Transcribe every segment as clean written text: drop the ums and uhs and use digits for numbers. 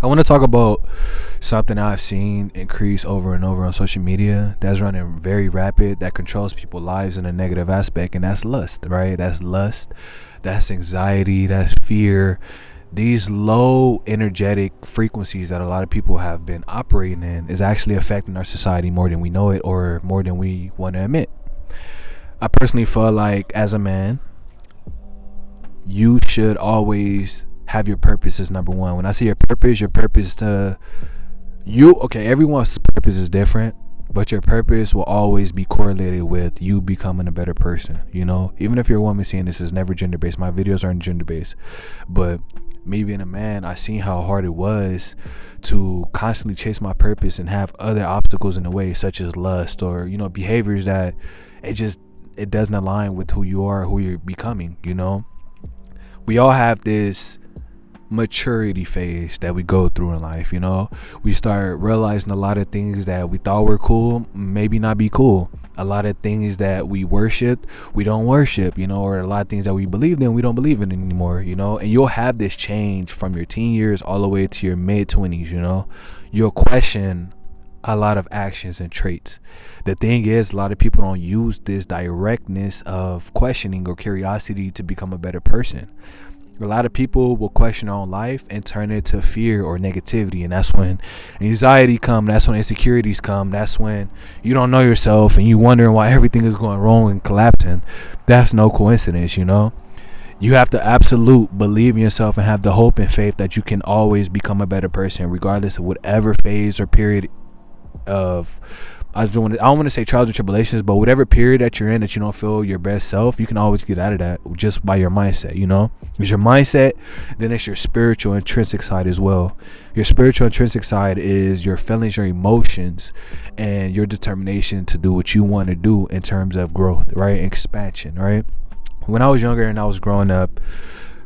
I want to talk about something I've seen increase over and over on social media that's running very rapid, that controls people's lives in a negative aspect, and that's lust, right? That's lust, that's anxiety, that's fear. These low energetic frequencies that a lot of people have been operating in is actually affecting our society more than we know it or more than we want to admit. I personally feel like as a man, you should always have your purpose as number one. When I say your purpose to you, okay, everyone's purpose is different, but your purpose will always be correlated with you becoming a better person. Even if you're a woman, seeing this is never gender based. My videos aren't gender based, but me being a man, I seen how hard it was to constantly chase my purpose and have other obstacles in the way, such as lust or behaviors that it doesn't align with who you are, who you're becoming. We all have this maturity phase that we go through in life. We start realizing a lot of things that we thought were cool maybe not be cool. A lot of things that we worshiped, we don't worship, or a lot of things that we believed in, we don't believe in anymore. And you'll have this change from your teen years all the way to your mid-20s. You'll question a lot of actions and traits. The thing is, a lot of people don't use this directness of questioning or curiosity to become a better person. A lot of people will question their own life and turn it to fear or negativity, and that's when anxiety come, that's when insecurities come, that's when you don't know yourself and you wondering why everything is going wrong and collapsing. That's no coincidence. You have to absolute believe in yourself and have the hope and faith that you can always become a better person regardless of whatever phase or period of I don't want to say trials and tribulations, but whatever period that you're in that you don't feel your best self, you can always get out of that just by your mindset. It's your mindset, then it's your spiritual intrinsic side as well. Your spiritual intrinsic side is your feelings, your emotions, and your determination to do what you want to do in terms of growth, right? Expansion, right? When I was younger and I was growing up,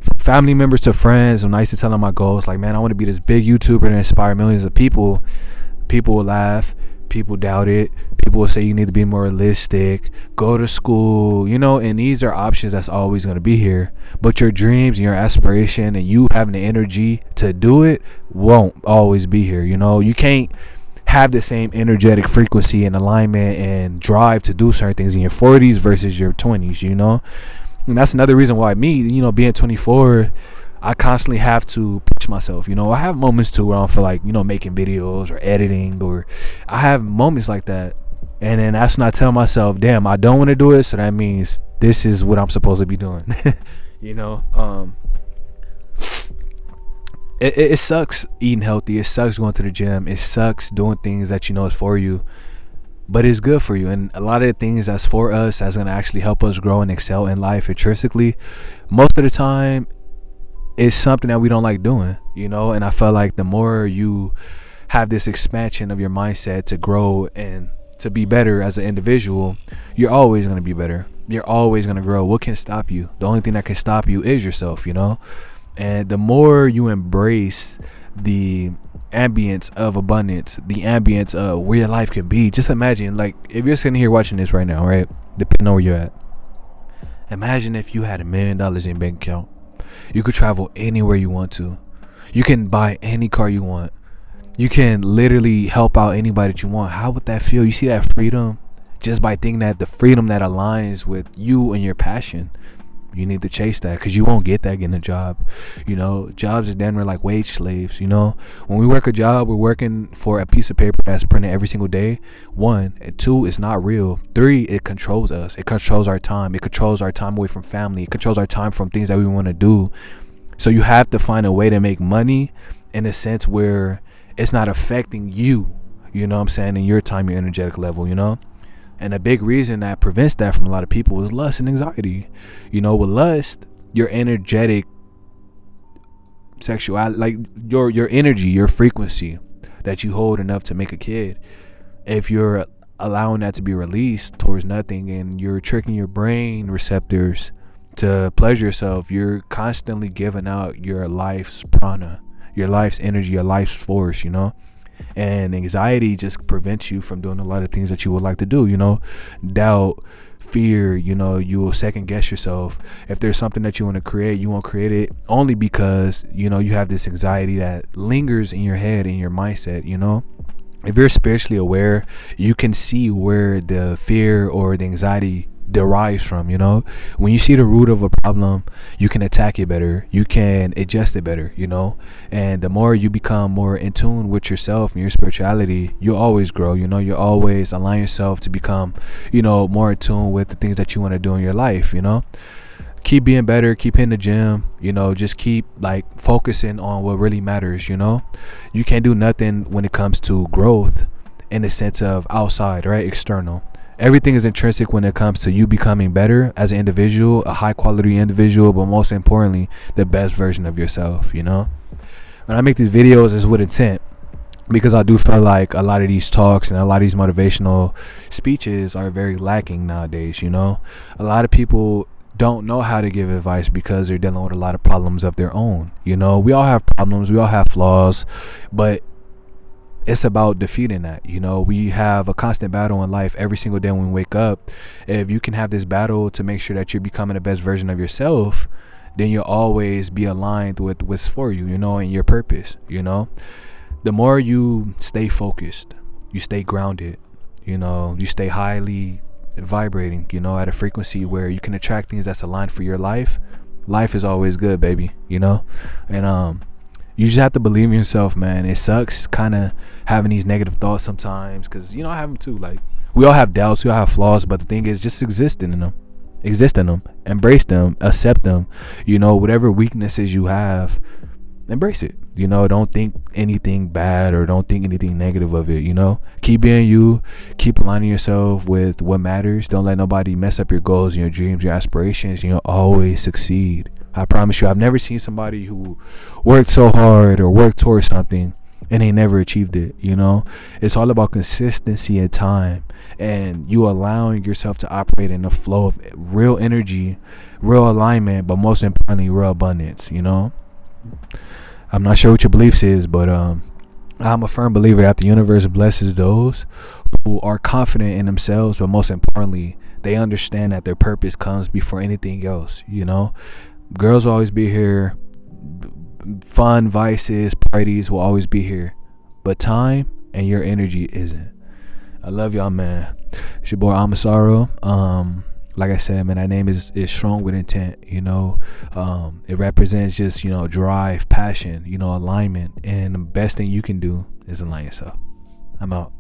from family members to friends, when I used to tell them my goals, like, man, I want to be this big YouTuber and inspire millions of people. People will laugh. People doubt it. People will say you need to be more realistic, go to school, and these are options that's always going to be here. But your dreams and your aspiration and you having the energy to do it won't always be here. You can't have the same energetic frequency and alignment and drive to do certain things in your 40s versus your 20s, And that's another reason why me, being 24, I constantly have to push myself. I have moments too where I don't feel like, making videos or editing, or I have moments like that. And then that's when I tell myself, damn, I don't want to do it. So that means this is what I'm supposed to be doing. It sucks eating healthy. It sucks going to the gym. It sucks doing things that is for you, but it's good for you. And a lot of the things that's for us, that's going to actually help us grow and excel in life intrinsically, most of the time, it's something that we don't like doing, and I feel like the more you have this expansion of your mindset to grow and to be better as an individual, you're always going to be better. You're always going to grow. What can stop you? The only thing that can stop you is yourself, and the more you embrace the ambience of abundance, the ambience of where your life can be, just imagine, like, if you're sitting here watching this right now, right, depending on where you're at, imagine if you had $1 million in your bank account. You could travel anywhere you want to. You can buy any car you want. You can literally help out anybody that you want. How would that feel? You see that freedom? Just by thinking that the freedom that aligns with you and your passion. You need to chase that, because you won't get that getting a job. Jobs are damn near like wage slaves. When we work a job, we're working for a piece of paper that's printed every single day. 1, and 2, it's not real. 3, it controls us. It controls our time. It controls our time away from family. It controls our time from things that we want to do. So you have to find a way to make money in a sense where it's not affecting you. In your time, your energetic level. And a big reason that prevents that from a lot of people is lust and anxiety. With lust, your energetic sexuality, like your energy, your frequency that you hold enough to make a kid, if you're allowing that to be released towards nothing and you're tricking your brain receptors to pleasure yourself, you're constantly giving out your life's prana, your life's energy, your life's force, And anxiety just prevents you from doing a lot of things that you would like to do, doubt, fear. You will second guess yourself. If there's something that you want to create, you won't create it only because you have this anxiety that lingers in your head, in your mindset. If you're spiritually aware, you can see where the fear or the anxiety derives from. When you see the root of a problem, you can attack it better, you can adjust it better. And the more you become more in tune with yourself and your spirituality, you'll always grow. You'll always align yourself to become more in tune with the things that you want to do in your life. Keep being better, keep hitting the gym, just keep focusing on what really matters. You can't do nothing when it comes to growth in the sense of outside, right? External. Everything is intrinsic when it comes to you becoming better as an individual, a high quality individual, but most importantly, the best version of yourself. When I make these videos, it's with intent, because I do feel like a lot of these talks and a lot of these motivational speeches are very lacking nowadays. A lot of people don't know how to give advice because they're dealing with a lot of problems of their own. We all have problems, we all have flaws, but it's about defeating that. We have a constant battle in life every single day when we wake up. If you can have this battle to make sure that you're becoming the best version of yourself, then you'll always be aligned with what's for you, and your purpose. The more you stay focused, you stay grounded, you stay highly vibrating, at a frequency where you can attract things that's aligned for your life. Life is always good, baby. And you just have to believe in yourself, man. It sucks kind of having these negative thoughts sometimes, because I have them too. We all have doubts, we all have flaws, but the thing is, just exist in them, embrace them, accept them. Whatever weaknesses you have, embrace it. Don't think anything bad or don't think anything negative of it. Keep being you, keep aligning yourself with what matters. Don't let nobody mess up your goals and your dreams, your aspirations. You'll always succeed. I promise you. I've never seen somebody who worked so hard or worked towards something and they never achieved it. It's all about consistency and time, and you allowing yourself to operate in the flow of real energy, real alignment, but most importantly, real abundance. I'm not sure what your beliefs is, but I'm a firm believer that the universe blesses those who are confident in themselves, but most importantly, they understand that their purpose comes before anything else. Girls will always be here, fun, vices, parties will always be here, but time and your energy isn't. I love y'all, man. It's your boy Amasaro. Like I said, man, that name is strong with intent. It represents just drive, passion, alignment, and the best thing you can do is align yourself. I'm out.